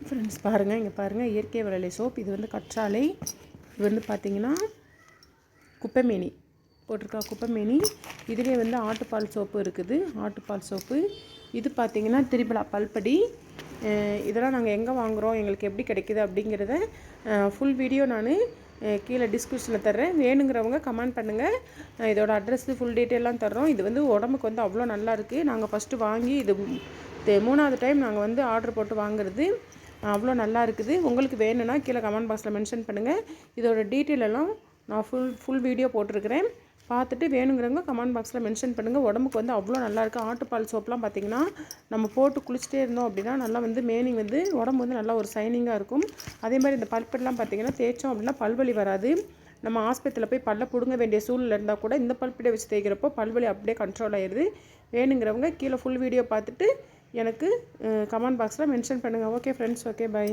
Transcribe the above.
Friends பாருங்கள், இங்கே பாருங்கள், இயற்கை வளலை சோப். இது வந்து கற்றாழை. இது வந்து பார்த்திங்கன்னா குப்பைமேனி போட்டிருக்கா, குப்பைமேனி. இதிலே வந்து ஆட்டுப்பால் சோப்பு இருக்குது, ஆட்டுப்பால் சோப்பு. இது பார்த்திங்கன்னா திரிபலா பல்படி. இதெல்லாம் நாங்கள் எங்கே வாங்குகிறோம், எங்களுக்கு எப்படி கிடைக்கிது அப்படிங்கிறத ஃபுல் வீடியோ நான் கீழே டிஸ்கிரிப்ஷனில் தர்றேன். வேணுங்கிறவங்க கமெண்ட் பண்ணுங்கள். இதோட அட்ரஸ் ஃபுல் டீட்டெயிலாம் தர்றோம். இது வந்து உடம்புக்கு வந்து அவ்வளோ நல்லாயிருக்கு. நாங்கள் ஃபஸ்ட்டு வாங்கி இது 3வது டைம் நாங்கள் வந்து ஆர்டர் போட்டு வாங்குறது. அவ்வளோ நல்லா இருக்குது. உங்களுக்கு வேணும்னா கீழே கமெண்ட் பாக்ஸில் மென்ஷன் பண்ணுங்கள். இதோட டீட்டெயில் எல்லாம் நான் ஃபுல் வீடியோ போட்டிருக்கிறேன். பார்த்துட்டு வேணுங்கிறவங்க கமெண்ட் பாக்ஸில் மென்ஷன் பண்ணுங்கள். உடம்புக்கு வந்து அவ்வளோ நல்லாயிருக்கு. ஆட்டுப்பால் சோப்லாம் பார்த்திங்கன்னா நம்ம போட்டு குளிச்சுட்டே இருந்தோம் அப்படின்னா நல்லா வந்து மேனிங் வந்து உடம்பு வந்து நல்லா ஒரு ஷைனிங்காக இருக்கும். அதே மாதிரி இந்த பல்பெல்லாம் பார்த்திங்கன்னா தேய்ச்சோம் அப்படின்னா பல்வலி வராது. நம்ம ஆஸ்பத்திரியில் போய் பல்ல பிடுங்க வேண்டிய சூழ்நிலை இருந்தால் கூட இந்த பல்பெட்டை வச்சு தேய்க்கிறப்போ பல்வலி அப்படியே கண்ட்ரோல் ஆயிடுது. வேணுங்கிறவங்க கீழே ஃபுல் வீடியோ பார்த்துட்டு எனக்கு கமெண்ட் பாக்ஸில் மென்ஷன் பண்ணுங்கள். Okay friends, okay, by.